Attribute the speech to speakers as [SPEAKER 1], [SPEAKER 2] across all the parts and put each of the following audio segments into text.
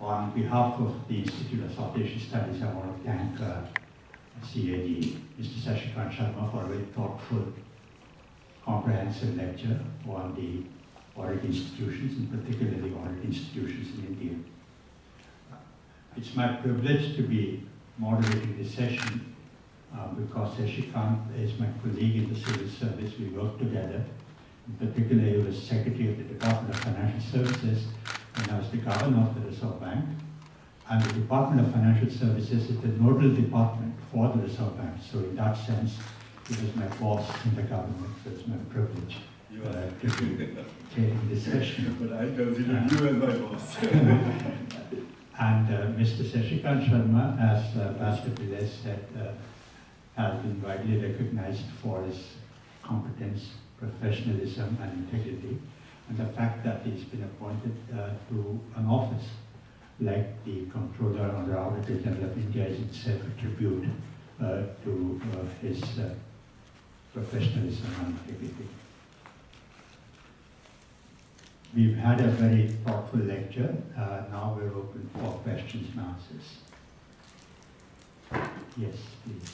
[SPEAKER 1] On behalf of the Institute of South Asian Studies, I want to thank CAG, Mr. Sashikant Sharma, for a very thoughtful, comprehensive lecture on the audit institutions, and particularly audit institutions in India. It's my privilege to be moderating this session because Sashikant is my colleague in the civil service. We work together. In particular, he was Secretary of the Department of Financial Services, and I was the Governor of the Reserve Bank. And the Department of Financial Services is the nodal department for the Reserve Bank. So in that sense, he was my boss in the government, so it's my privilege to be taking this session.
[SPEAKER 2] But I consider you as my boss.
[SPEAKER 1] And Mr. Sashikant Sharma, as Pastor Pillai said, has been widely recognized for his competence, professionalism, and integrity, and the fact that he's been appointed to an office like the Comptroller or the Auditor General of India is itself a tribute to his professionalism and integrity. We've had a very thoughtful lecture. Now we're open for questions and answers. Yes, please.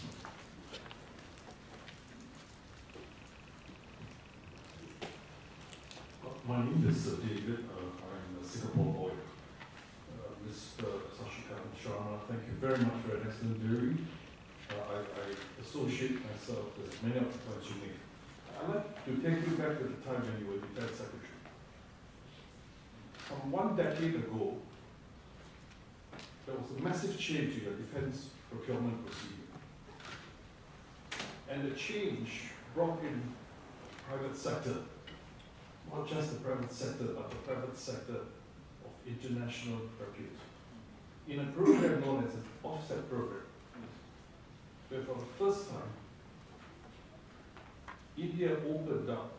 [SPEAKER 3] My name is David. I'm a Singapore lawyer. Mr. Sashikant Sharma, thank you very much for an excellent delivery. I associate myself with many of the points you make. I'd like to take you back to the time when you were Defense Secretary. From 1 decade ago, there was a massive change in your defense procurement procedure. And the change brought in private sector, not just the private sector, but the private sector of international repute, in a program known as an offset program, where for the first time, India opened up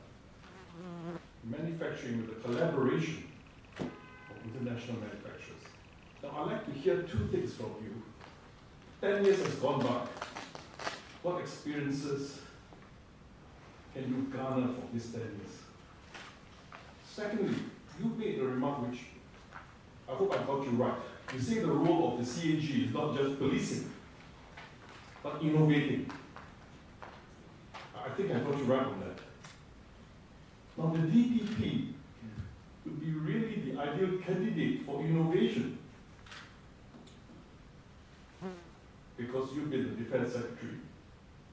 [SPEAKER 3] manufacturing with the collaboration of international manufacturers. Now, I'd like to hear two things from you. 10 years has gone by. What experiences can you garner from these 10 years? Secondly, you made a remark which I hope I got you right. You say the role of the CAG is not just policing, but innovating. I think I got you right on that. Now, the DPP would be really the ideal candidate for innovation, because you've been the Defense Secretary.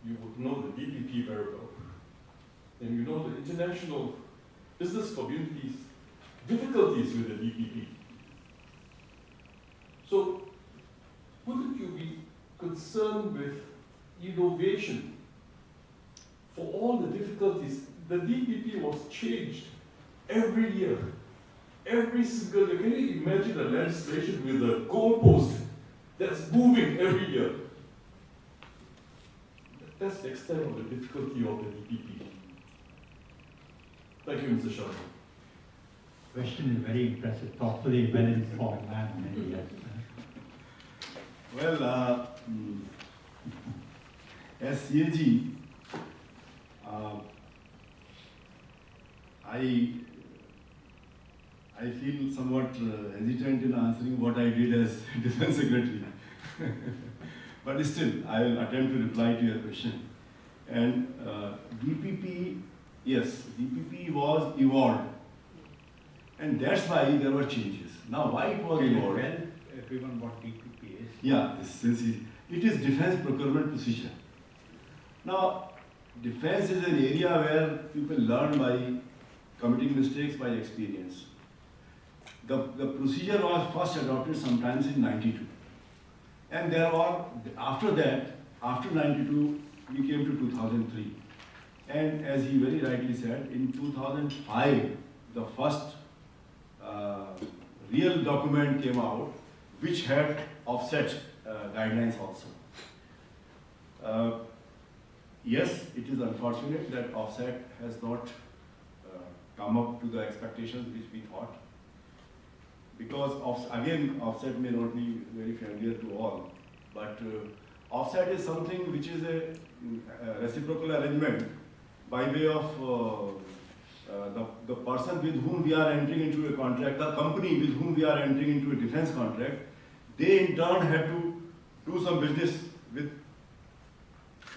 [SPEAKER 3] You would know the DPP very well. And you know the international business community's difficulties with the DPP. So, wouldn't you be concerned with innovation for all the difficulties? The DPP was changed every year, every single year. Can you imagine a legislation with a goalpost that's moving every year? That's the extent of the difficulty of the DPP. Thank you, Mr. Sharma.
[SPEAKER 1] Question is very impressive, thoughtfully well-informed man, many years.
[SPEAKER 2] Well, as CAG, I feel somewhat hesitant in answering what I did as Defense Secretary. But still, I will attempt to reply to your question. And DPP, yes, DPP was evolved. And that's why there were changes. Now, why it was evolved?
[SPEAKER 1] Well, everyone what DPP is.
[SPEAKER 2] Yeah, it is defense procurement procedure. Now, defense is an area where people learn by committing mistakes by experience. The procedure was first adopted sometimes in 92. And there were, after that, after 92, we came to 2003. And as he very rightly said, in 2005, the first real document came out, which had offset guidelines also. Yes, it is unfortunate that offset has not come up to the expectations which we thought. Because, again, offset may not be very familiar to all, but offset is something which is a reciprocal arrangement by way of the person with whom we are entering into a contract, the company with whom we are entering into a defense contract, they in turn had to do some business with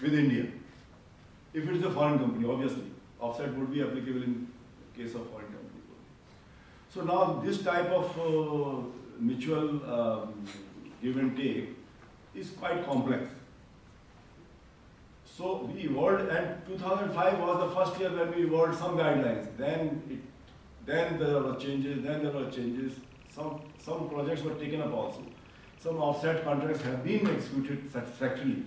[SPEAKER 2] India. If it is a foreign company, obviously, offset would be applicable in case of foreign company. So now this type of mutual give and take is quite complex. So we evolved, and 2005 was the first year when we evolved some guidelines. Then there were changes. Some projects were taken up also. Some offset contracts have been executed satisfactorily.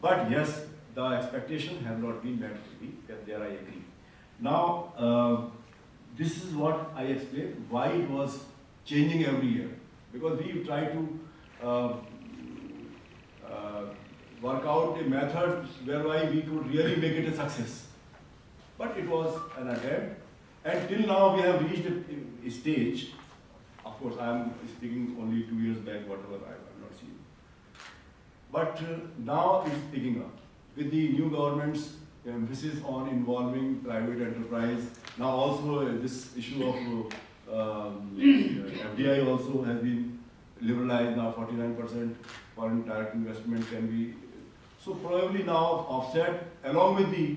[SPEAKER 2] But yes, the expectation has not been met fully. There I agree. Now, this is what I explained, why it was changing every year. Because we try to work out a method whereby we could really make it a success. But it was an attempt. And till now we have reached a stage. Of course, I am speaking only 2 years back, whatever I have not seen. But now it is picking up. With the new government's emphasis on involving private enterprise, now also this issue of FDI also has been liberalized. Now 49% foreign direct investment can be. So probably now offset along with the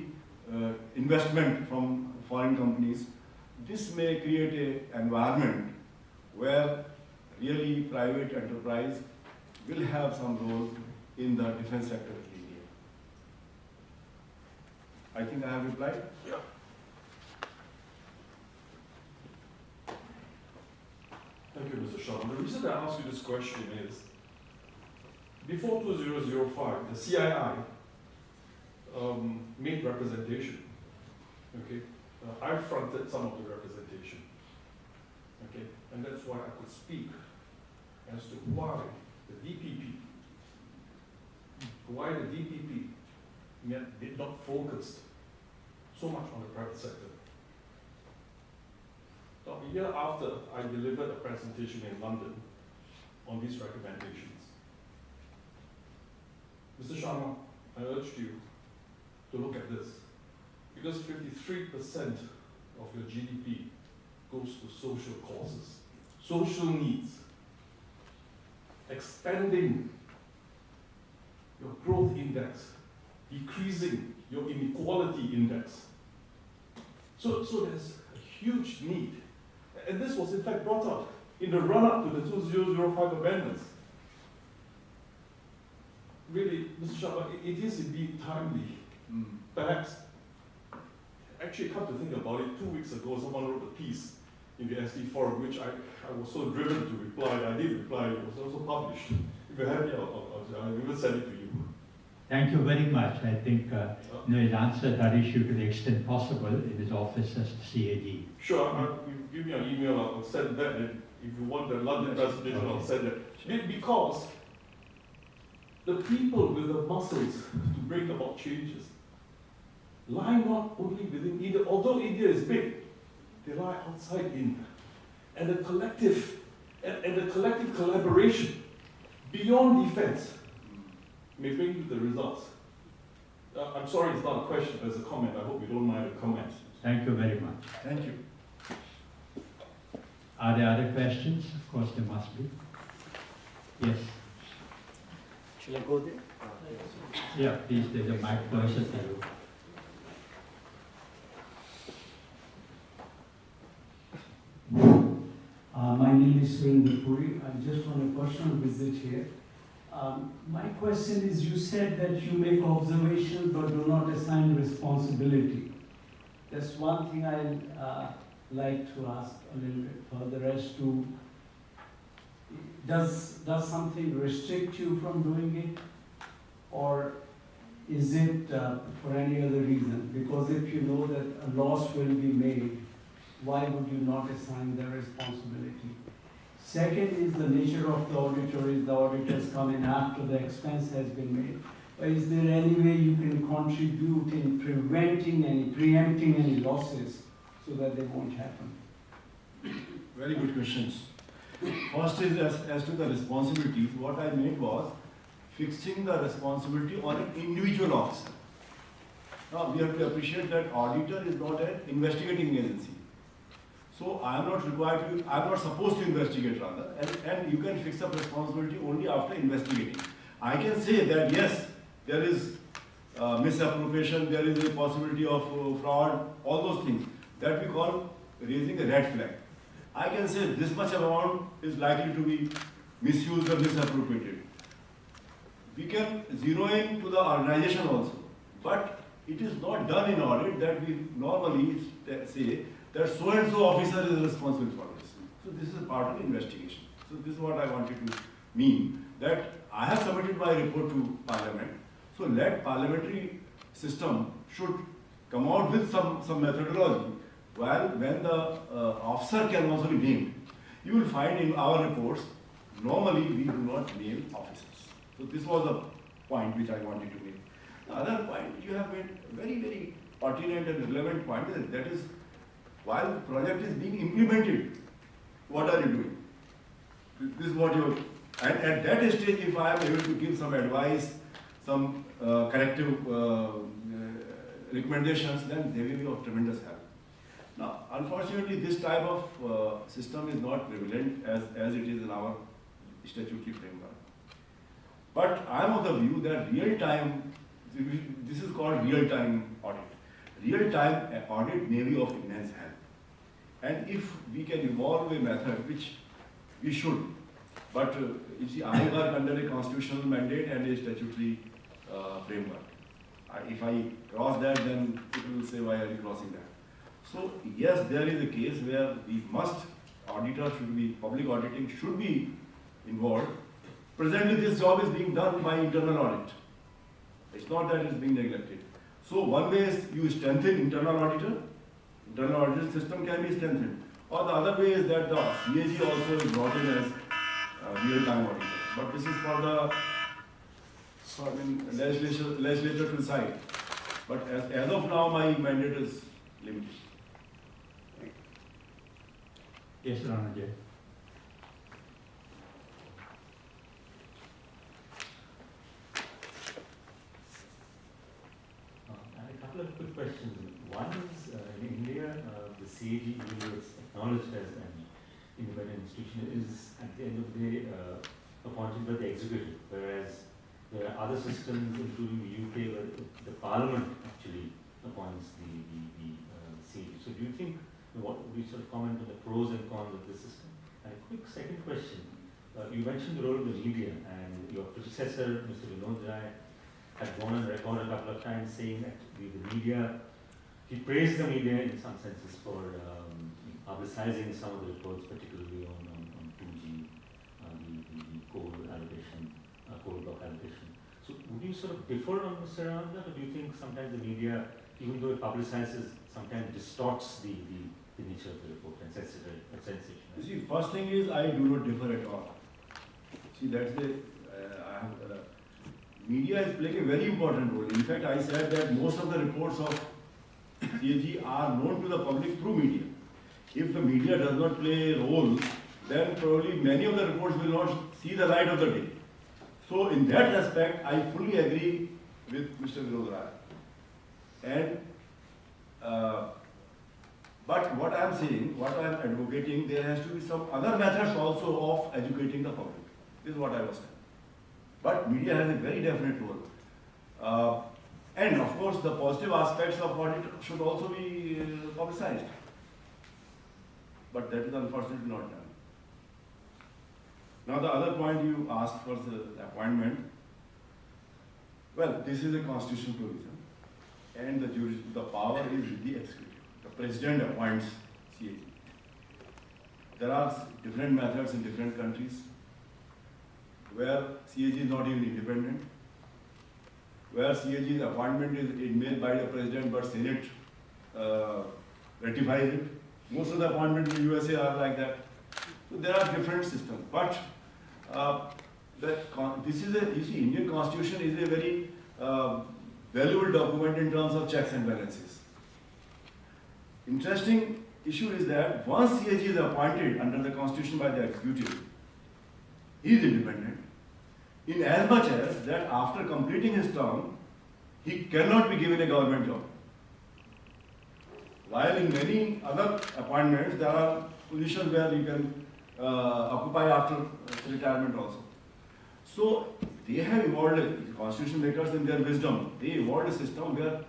[SPEAKER 2] investment from foreign companies, this may create an environment where really private enterprise will have some role in the defense sector in India. I think I have replied.
[SPEAKER 3] Yeah. Thank you, Mr. Sharma. The reason I ask you this question is, before 2005, the CII made representation. Okay, I fronted some of the representation. Okay, and that's why I could speak as to why the DPP did not focus so much on the private sector. Now, a year after, I delivered a presentation in London on these recommendations. Mr. Sharma, I urged you to look at this, because 53% of your GDP goes to social causes, social needs, expanding your growth index, decreasing your inequality index. So there's a huge need. And this was in fact brought up in the run-up to the 2005 amendments. Really, Mr. Sharma, it is indeed timely. Perhaps, actually come to think about it, 2 weeks ago someone wrote a piece in the SD forum, which I was so driven to reply. I did reply, it was also published. If you're happy, I will send it to you.
[SPEAKER 1] Thank you very much. I think he's answered that issue to the extent possible in his office as the CAG.
[SPEAKER 3] Sure, you give me an email, I'll send that, and if you want the London presentation, okay. I'll send it. Because the people with the muscles to bring about changes lie not only within India, although India is big, they lie outside India. And the collective, collaboration beyond defense may bring you the results. I'm sorry it's not a question, but it's a comment. I hope you don't mind a comment.
[SPEAKER 1] Thank you very much.
[SPEAKER 2] Thank you.
[SPEAKER 1] Are there other questions? Of course there must be. Yes.
[SPEAKER 4] Shall I go there?
[SPEAKER 1] Yeah, please, there's a mic closer to you.
[SPEAKER 4] My name is Surinder Puri. I'm just on a personal visit here. My question is, you said that you make observations but do not assign responsibility. That's one thing I'd like to ask a little bit further as to, does something restrict you from doing it? Or is it for any other reason? Because if you know that a loss will be made, why would you not assign the responsibility? Second is the nature of the auditor, is the auditors come in after the expense has been made. But is there any way you can contribute in preempting any losses so that they won't happen?
[SPEAKER 2] Very good questions. First is as to the responsibilities, what I meant was fixing the responsibility on an individual officer. Now we have to appreciate that auditor is not an investigating agency. So I am not required to, I am not supposed to investigate rather, and you can fix up responsibility only after investigating. I can say that yes, there is misappropriation, there is a possibility of fraud, all those things that we call raising a red flag. I can say this much amount is likely to be misused or misappropriated. We can zero in to the organization also, but it is not done in audit that we normally say that so and so officer is responsible for this. So this is a part of investigation. So this is what I wanted to mean, that I have submitted my report to Parliament. So let parliamentary system should come out with some methodology, while when the officer can also be named. You will find in our reports, normally we do not name officers. So this was a point which I wanted to make. The other point you have made very, very pertinent and relevant point, that is, while the project is being implemented, what are you doing? This is what you, and at that stage, if I am able to give some advice, some corrective recommendations, then they will be of tremendous help. Now, unfortunately, this type of system is not prevalent as it is in our statutory framework. But I am of the view that real-time, this is called real-time audit. Real-time audit may be of immense help. And if we can evolve a method, which we should, but you see, I work under a constitutional mandate and a statutory framework. If I cross that, then people will say, why are you crossing that? So yes, there is a case where we must, auditor should be, public auditing should be involved. Presently, this job is being done by internal audit. It's not that it's being neglected. So one way is you strengthen internal auditor system can be strengthened. Or the other way is that the CAG also is brought in as real-time auditor. But this is for the legislature to decide. But as of now, my mandate is limited.
[SPEAKER 1] Yes, Your Honor.
[SPEAKER 5] A couple of quick questions. One is, in India, the CAG, even though it's acknowledged as an independent institution, is at the end of the day appointed by the executive, whereas there are other systems, including the UK, where the Parliament actually appoints the CAG. So do you think, what would you sort of comment on the pros and cons of this system? And a quick second question. You mentioned the role of the media, and your predecessor, Mr. Vinod Rai, had gone on record a couple of times saying that the media, he praised the media in some senses for publicizing some of the reports, particularly on 2G, the coal allocation, coal block allocation. So would you sort of differ on Mr. Ananda, or do you think sometimes the media, even though it publicizes, sometimes distorts the nature of the report and sensation?
[SPEAKER 2] You see, first thing is I do not differ at all. See, that's the, media is playing a very important role. In fact, I said that most of the reports of CAG are known to the public through media. If the media does not play a role, then probably many of the reports will not see the light of the day. So in that respect, I fully agree with Mr. Vinod Rai. And but what I am saying, what I am advocating, there has to be some other methods also of educating the public. This is what I was saying. But media has a very definite role. And of course, the positive aspects of audit should also be publicized. But that is unfortunately not done. Now the other point you asked for the appointment. Well, this is a constitutional provision. And the power is with the executive. The president appoints CAG. There are different methods in different countries where CAG is not even independent, where CAG's appointment is made by the president but Senate ratifies it. Most of the appointments in the USA are like that. So there are different systems. But this is you see, Indian Constitution is a very valuable document in terms of checks and balances. Interesting issue is that once CAG is appointed under the Constitution by the executive, he is independent, in as much as that after completing his term, he cannot be given a government job. While in many other appointments, there are positions where you can occupy after retirement also. So they have evolved, the constitution makers in their wisdom, they evolved a system where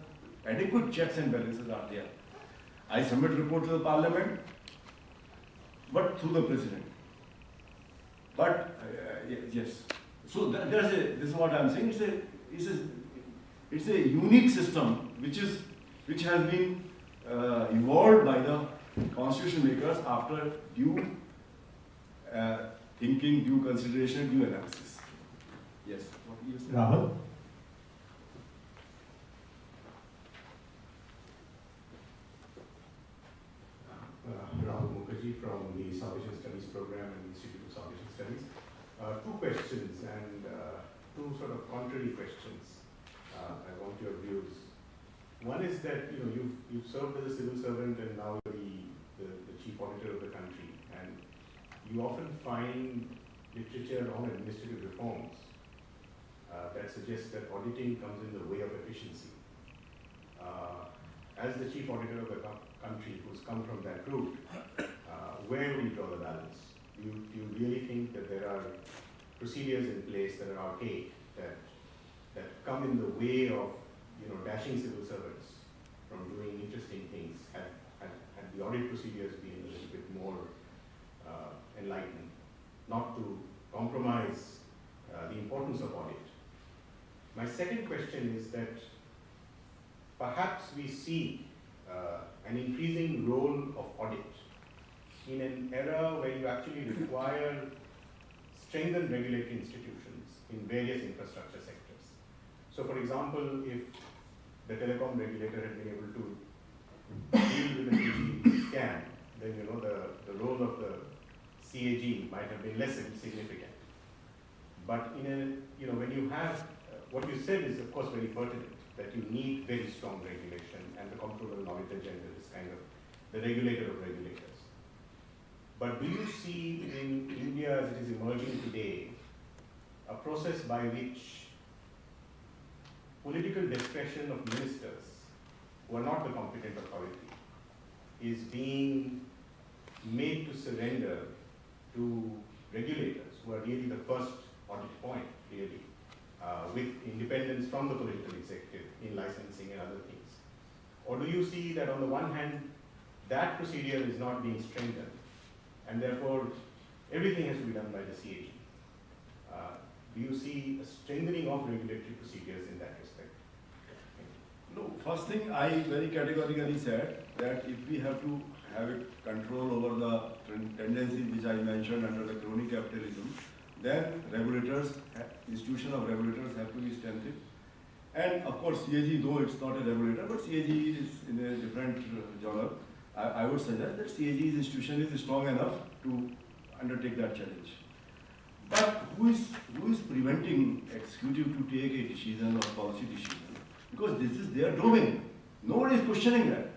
[SPEAKER 2] adequate checks and balances are there. I submit report to the parliament, but through the president. But yes, so this is what I am saying. It's a unique system which has been evolved by the constitution makers after due thinking, due consideration, due analysis. Yes. What do you say?
[SPEAKER 1] Rahul?
[SPEAKER 6] Rahul Mukherjee from the South Asian Studies Program and Institute of South Asian Studies. Two questions and two sort of contrary questions. I want your views. One is that you've served as a civil servant and now you're the chief auditor of the country, and you often find literature on administrative reforms that suggests that auditing comes in the way of efficiency. As the chief auditor of the country who's come from that route, where will you draw the balance? Do you really think that there are procedures in place that are archaic, that come in the way of dashing civil servants from doing interesting things? Had the audit procedures been a little bit more enlightened, not to compromise the importance of audit? My second question is that perhaps we see an increasing role of audit in an era where you actually require strengthened regulatory institutions in various infrastructure sectors. So for example, if the telecom regulator had been able to deal with the 2G scam, then the role of the CAG might have been less significant. But when you have, what you said is of course very pertinent, that you need very strong regulation, and the Comptroller and Auditor General is kind of the regulator of regulators. But do you see in India as it is emerging today a process by which political discretion of ministers who are not the competent authority is being made to surrender to regulators who are really the first audit point, really, with independence from the political executive in licensing and other things? Or do you see that on the one hand, that procedure is not being strengthened, and therefore everything has to be done by the CAG? Do you see a strengthening of regulatory procedures in that respect?
[SPEAKER 2] No, first thing I very categorically said that if we have to have a control over the tendencies which I mentioned under the crony capitalism, then regulators, institution of regulators have to be strengthened. And of course CAG, though it's not a regulator, but CAG is in a different genre. I would suggest that CAG's institution is strong enough to undertake that challenge. But who is preventing executive to take a decision or policy decision? Because this is their domain. Nobody is questioning that.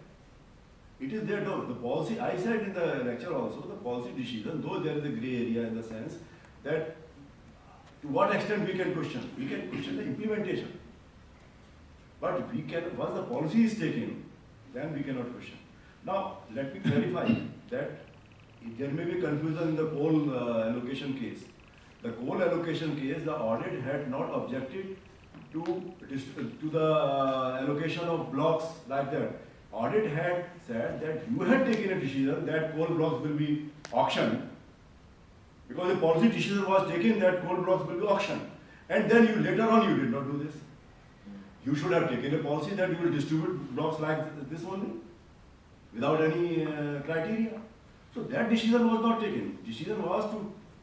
[SPEAKER 2] It is their domain. The policy, I said in the lecture also, the policy decision, though there is a gray area in the sense that to what extent we can question? We can question the implementation. But we can, once the policy is taken, then we cannot question. Now, let me clarify that there may be confusion in the coal allocation case. The coal allocation case, the audit had not objected to the allocation of blocks like that. Audit had said that you had taken a decision that coal blocks will be auctioned, because the policy decision was taken that coal blocks will be auctioned. And then you later on you did not do this. You should have taken a policy that you will distribute blocks like this only, without any criteria. So that decision was not taken. Decision was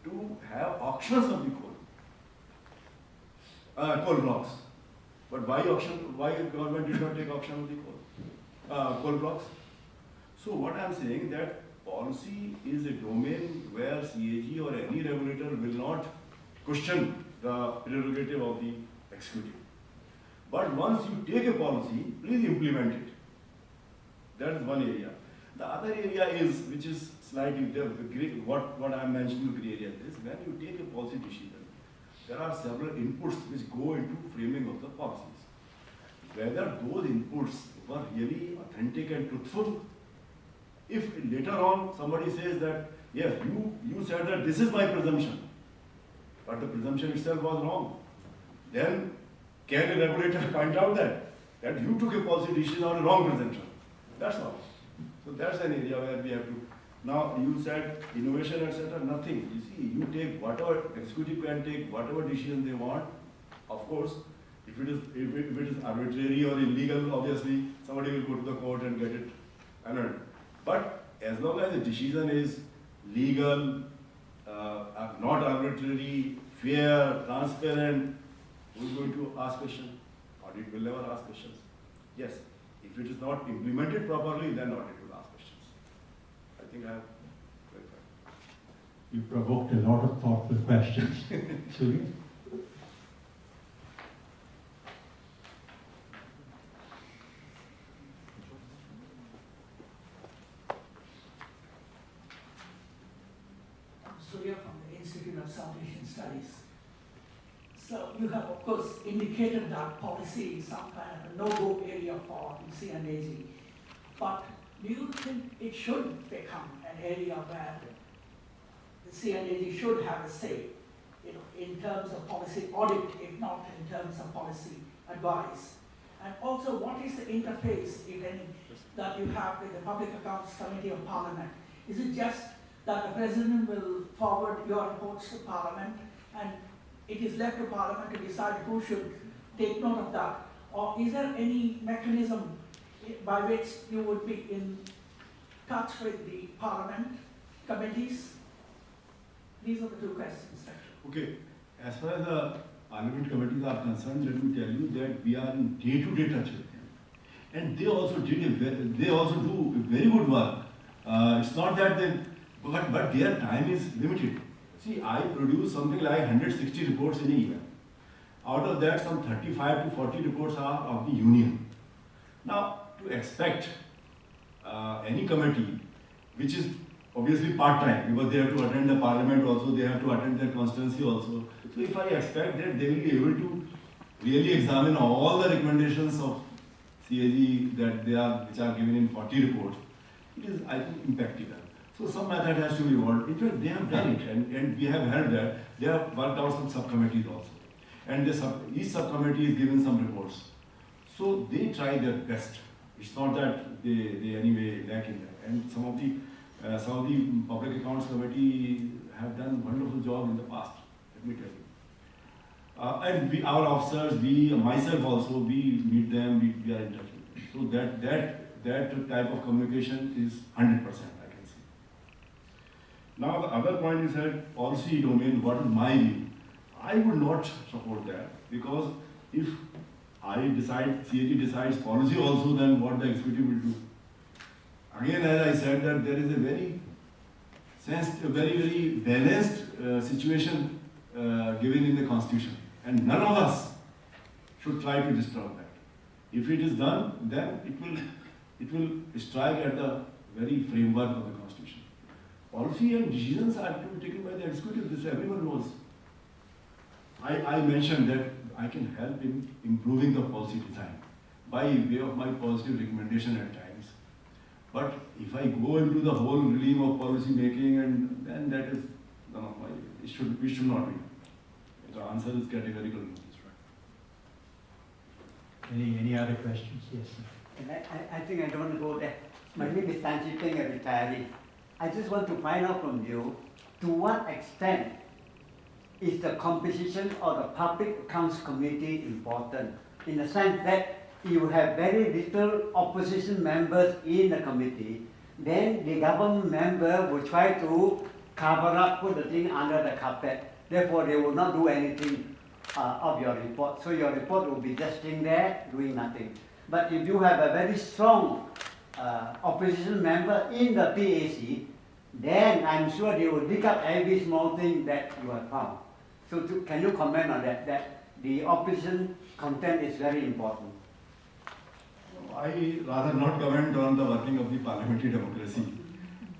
[SPEAKER 2] to have auctions of the coal blocks. But why auction? Why government did not take auction of the coal blocks? So what I am saying that policy is a domain where CAG or any regulator will not question the prerogative of the executive. But once you take a policy, please implement it. That is one area. The other area is, which is slightly what I am mentioning the gray area is, when you take a policy decision, there are several inputs which go into framing of the policies. whether those inputs were really authentic and truthful. If later on somebody says that, yes, you said that this is my presumption, but the presumption itself was wrong, then can a regulator point out that you took a policy decision on a wrong presumption? That's all. So that's an area where we have to. Now you said innovation, etc. Nothing. You see, you take whatever executive can take whatever decision they want. Of course, if it is arbitrary or illegal, obviously somebody will go to the court and get it annulled. But as long as the decision is legal, not arbitrary, fair, transparent, who is going to ask questions? Audit will never ask questions. Yes, if it is not implemented properly, then audit will ask questions. I think I have clarified.
[SPEAKER 1] You provoked a lot of thoughtful questions. Surya?
[SPEAKER 7] Surya from the Institute of South Asian Studies. So you have, of course, indicated that policy is some kind of a no-go area for CNAG. But do you think it should become an area where the CNAG should have a say, in terms of policy audit, if not in terms of policy advice? And also, what is the interface, if any, that you have with the Public Accounts Committee of Parliament? Is it just that the President will forward your reports to Parliament and it is left to Parliament to decide who should take note of that? Or is there any mechanism by which you would be in touch with the Parliament committees? These are the two questions.
[SPEAKER 2] Okay, as far as the Parliament committees are concerned, let me tell you that we are in day-to-day touch with them, and they also do very good work. It's not that they, but their time is limited. See, I produce something like 160 reports in a year. Out of that, some 35 to 40 reports are of the union. Now, to expect any committee, which is obviously part-time, because they have to attend the Parliament also, they have to attend their constituency also. So if I expect that they will be able to really examine all the recommendations of CAG which are given in 40 reports, it is, I think, impractical. So some method has to be evolved. In fact, they have done it, and we have heard that they have worked out some subcommittees also. And each subcommittee is given some reports. So they try their best. It's not that they anyway lack in that. And some of the Public Accounts Committee have done a wonderful job in the past, let me tell you. And our officers, myself also, we meet them, we are in touch with them. So that type of communication is 100%, I can say. Now the other point is that policy domain, what is my view? I would not support that, because if CAG decides policy also, then what the executive will do? Again, as I said, that there is a very balanced situation given in the Constitution, and none of us should try to disturb that. If it is done, then it will strike at the very framework of the Constitution. Policy and decisions are to be taken by the executive. This everyone knows. I mentioned that I can help in improving the policy design by way of my positive recommendation at times. But if I go into the whole realm of policy making, and then that is none of my, we should not be. The answer is categorical no.
[SPEAKER 1] Any other questions? Yes, sir.
[SPEAKER 8] And I think I don't want to go there. My name is Tan Chi Ping, a retiree. I just want to find out from you, to what extent is the composition of the Public Accounts Committee important? In the sense that you have very little opposition members in the committee, then the government member will try to cover up, put the thing under the carpet. Therefore, they will not do anything of your report. So your report will be just sitting there doing nothing. But if you have a very strong opposition member in the PAC, then I'm sure they will dig up every small thing that you have found. So can you comment on that, that the opposition content is very important?
[SPEAKER 2] I rather not comment on the working of the parliamentary democracy,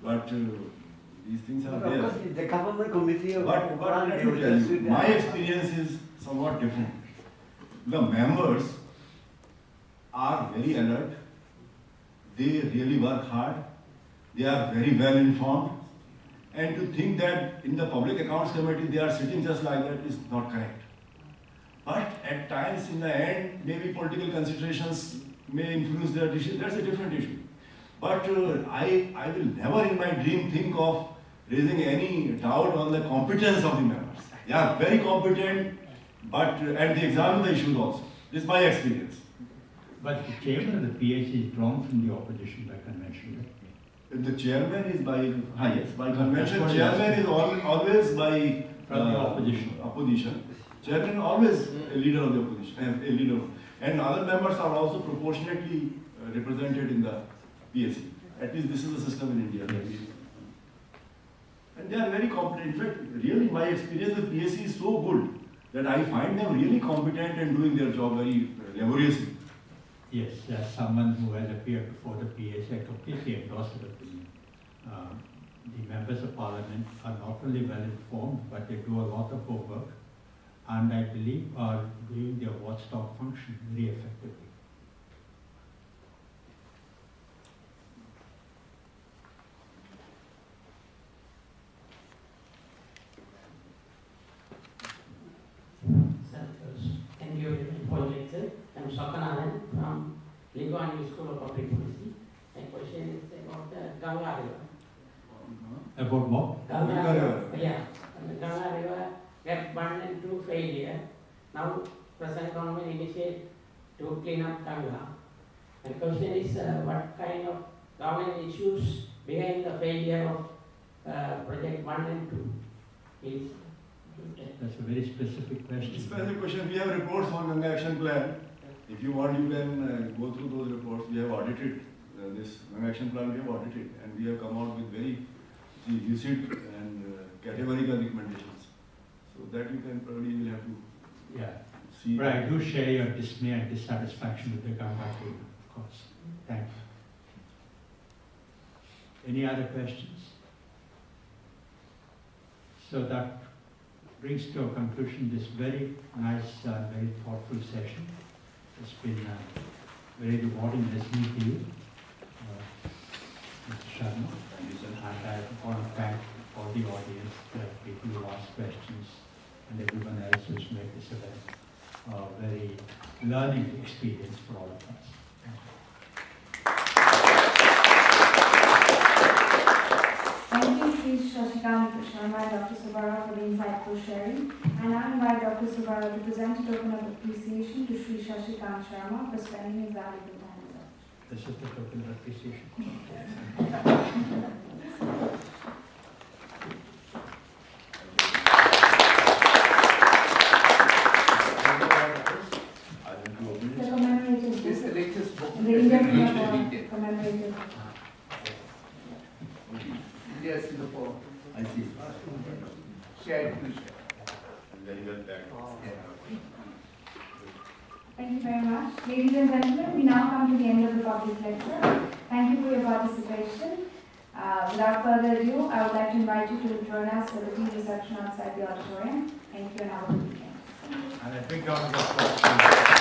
[SPEAKER 2] but these things are there.
[SPEAKER 8] Of course, the government committee of
[SPEAKER 2] But let me tell you, my experience is somewhat different. The members are very alert, they really work hard, they are very well informed, and to think that in the Public Accounts Committee they are sitting just like that is not correct. But at times in the end, maybe political considerations may influence their decision, that's a different issue. But I will never in my dream think of raising any doubt on the competence of the members. They are very competent, but and they examine the issues also. This is my experience.
[SPEAKER 1] But the chairman of the PAC is drawn from the opposition by convention. Right?
[SPEAKER 2] The chairman is by, yes, by convention, chairman is always by
[SPEAKER 1] From the opposition.
[SPEAKER 2] Opposition. Chairman always a leader of the opposition, a leader. And other members are also proportionately represented in the PAC. At least this is the system in India.
[SPEAKER 1] Yes.
[SPEAKER 2] And they are very competent. In fact, really my experience with PAC is so good that I find them really competent and doing their job very laboriously.
[SPEAKER 1] Yes, as someone who has appeared before the PAC, I completely endorse that opinion. The members of parliament are not only well informed, but they do a lot of homework, and I believe are doing their watchdog function very effectively.
[SPEAKER 9] Thank you for your lecture. I'm Sakanaran from Lingwani School of Public Policy. My question is about the Ganga River.
[SPEAKER 1] About what?
[SPEAKER 2] Ganga River.
[SPEAKER 9] Yeah, and the Ganga River get burned into failure. Now, present government initiate to clean up Ganga. My question is, what kind of government issues behind the failure of project 1 and 2? Please.
[SPEAKER 1] That's a very specific question.
[SPEAKER 2] Specific question. We have reports on Ganga Action Plan. If you want, you can go through those reports. We have audited this Ganga Action Plan. We have audited, and we have come out with very lucid and categorical recommendations. So that you can probably will have to see.
[SPEAKER 1] But I do share your dismay and dissatisfaction with the Ganga River, of course. Thanks. Any other questions? So that brings to a conclusion this very nice, very thoughtful session. It's been very rewarding listening to you, Mr. Sharma. And I want to thank all the audience, the people who asked questions, and everyone else who's made this event a very learning experience for all of us.
[SPEAKER 10] Thank you, Sri Shashikant Sharma and Dr. Subara for the insightful sharing. I now invite Dr. Subara to present a token of appreciation to Sri Shashikant Sharma for spending his valuable time with us.
[SPEAKER 1] This is the token of appreciation.
[SPEAKER 10] The commemorative
[SPEAKER 11] This is
[SPEAKER 10] book.
[SPEAKER 11] the latest book.
[SPEAKER 10] The Indian commemorative book.
[SPEAKER 11] India, Singapore.
[SPEAKER 2] I see.
[SPEAKER 11] Shared future.
[SPEAKER 6] Very well done.
[SPEAKER 10] Thank you very much. Ladies and gentlemen, we now come to the end of the public lecture. Thank you for your participation. Without further ado, I would like to invite you to join us for the tea reception outside the auditorium. Thank you and have a good weekend.
[SPEAKER 1] And a big round of applause.